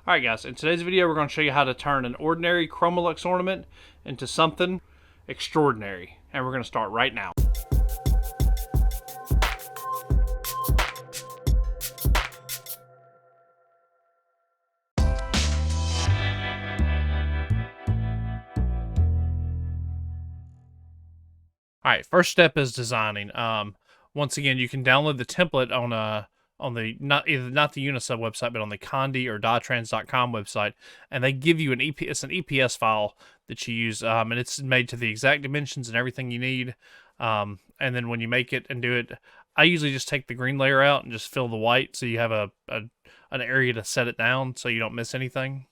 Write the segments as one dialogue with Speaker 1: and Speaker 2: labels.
Speaker 1: Alright guys, in today's video we're going to show you how to turn an ordinary Chromolux ornament into something extraordinary. And we're going to start right now. Alright, first step is designing. Once again, you can download the template on the not the Unisub website, but on the Condi or dietrans.com website, and they give you an EPS file that you use, and it's made to the exact dimensions and everything you need. And then when you make it and do it, I usually just take the green layer out and just fill the white, so you have an area to set it down, so you don't miss anything.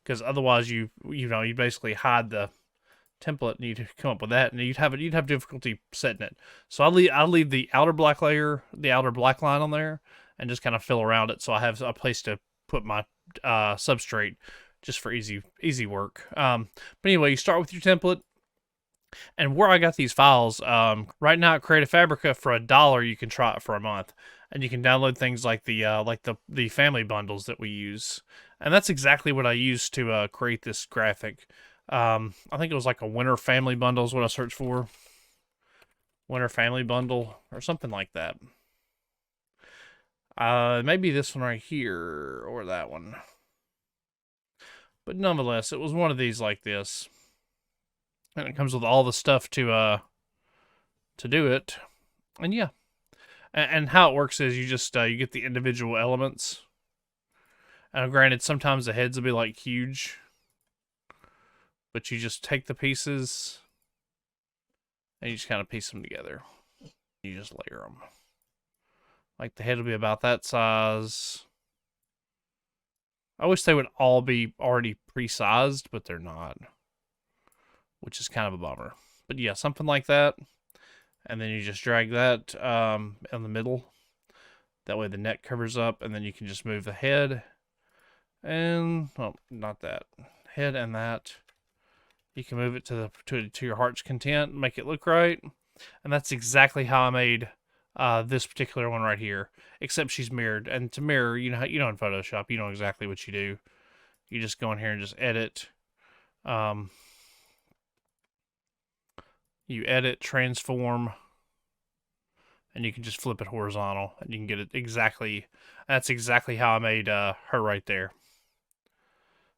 Speaker 1: Because otherwise, you basically hide the template and you'd come up with that, and you'd have difficulty setting it. So I leave the outer black layer, the outer black line on there, and just kind of fill around it, so I have a place to put my substrate just for easy work. But anyway, you start with your template, and where I got these files, right now at Creative Fabrica for $1 you can try it for a month, and you can download things like the family bundles that we use, and that's exactly what I used to create this graphic. I think it was like a winter family bundle is what I searched for. Winter family bundle or something like that. Maybe this one right here or that one. But nonetheless, it was one of these like this. And it comes with all the stuff to do it. And yeah. And how it works is you just you get the individual elements. And granted, sometimes the heads will be like huge. But you just take the pieces and you just kind of piece them together. You just layer them. Like the head will be about that size. I wish they would all be already pre-sized, but they're not. Which is kind of a bummer. But yeah, something like that. And then you just drag that in the middle. That way the neck covers up, and then you can just move the head. And, well, not that. Head and that. You can move it to your heart's content, make it look right. And that's exactly how I made this particular one right here. Except she's mirrored. And to mirror, you know in Photoshop, you know exactly what you do. You just go in here and just edit. You edit, transform, and you can just flip it horizontal, and you can get it exactly. That's exactly how I made her right there.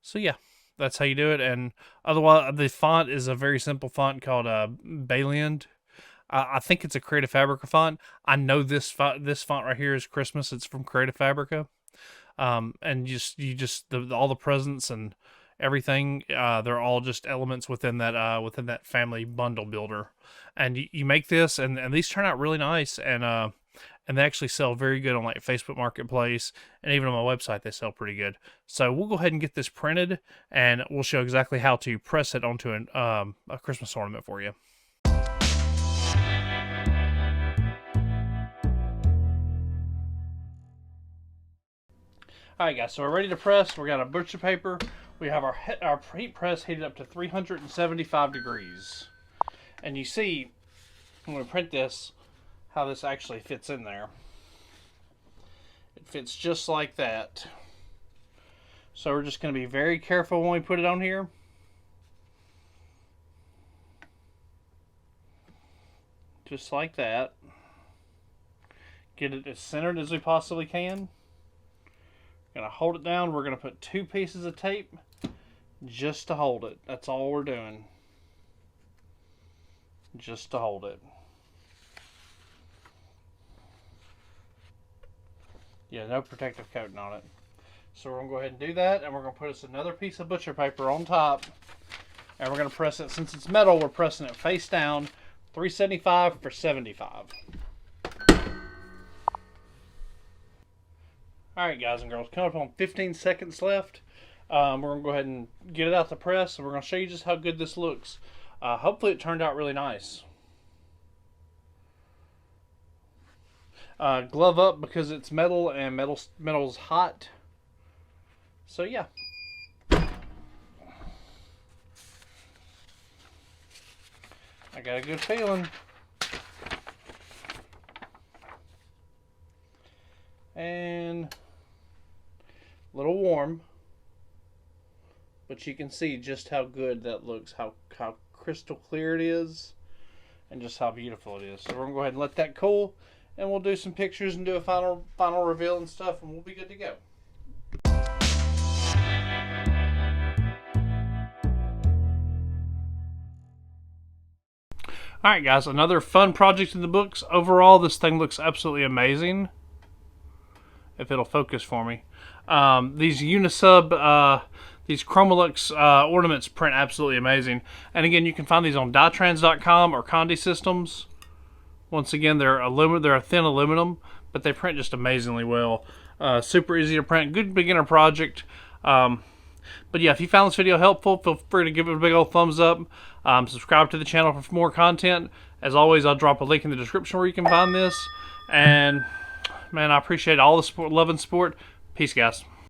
Speaker 1: So yeah. That's how you do it, and otherwise, the font is a very simple font called Bayland. I think it's a Creative Fabrica font. I know this font right here is Christmas. It's from Creative Fabrica, and all the presents and everything. They're all just elements within that family bundle builder, and you make this, and these turn out really nice, and they actually sell very good on like Facebook Marketplace, and even on my website they sell pretty good. So we'll go ahead and get this printed, and we'll show exactly how to press it onto a Christmas ornament for you. Alright guys, so we're ready to press. We got our butcher paper. We have our heat press heated up to 375 degrees. And you see, when we print this, how this actually fits in there. It fits just like that. So we're just going to be very careful when we put it on here. Just like that. Get it as centered as we possibly can. Going to hold it down. We're going to put 2 pieces of tape just to hold it. That's all we're doing. Just to hold it. Yeah, no protective coating on it. So we're going to go ahead and do that, and we're going to put us another piece of butcher paper on top, and we're going to press it. Since it's metal, we're pressing it face down, 375 for 75. Alright guys and girls, coming up on 15 seconds left. We're going to go ahead and get it out the press, and we're going to show you just how good this looks. Hopefully it turned out really nice. Glove up because it's metal, and metal's hot. So yeah. I got a good feeling. And a little warm. but you can see just how good that looks, how crystal clear it is, and just how beautiful it is. So we're gonna go ahead and let that cool, and we'll do some pictures and do a final reveal and stuff, and we'll be good to go. Alright guys, another fun project in the books. Overall, this thing looks absolutely amazing. If it'll focus for me. These Unisub, these Chromolux ornaments print absolutely amazing. And again, you can find these on dietrans.com or Condi Systems. Once again, they're a thin aluminum, but they print just amazingly well. Super easy to print, good beginner project. But yeah, if you found this video helpful, feel free to give it a big old thumbs up. Subscribe to the channel for more content. As always, I'll drop a link in the description where you can find this. And man, I appreciate all the support, love and support. Peace, guys.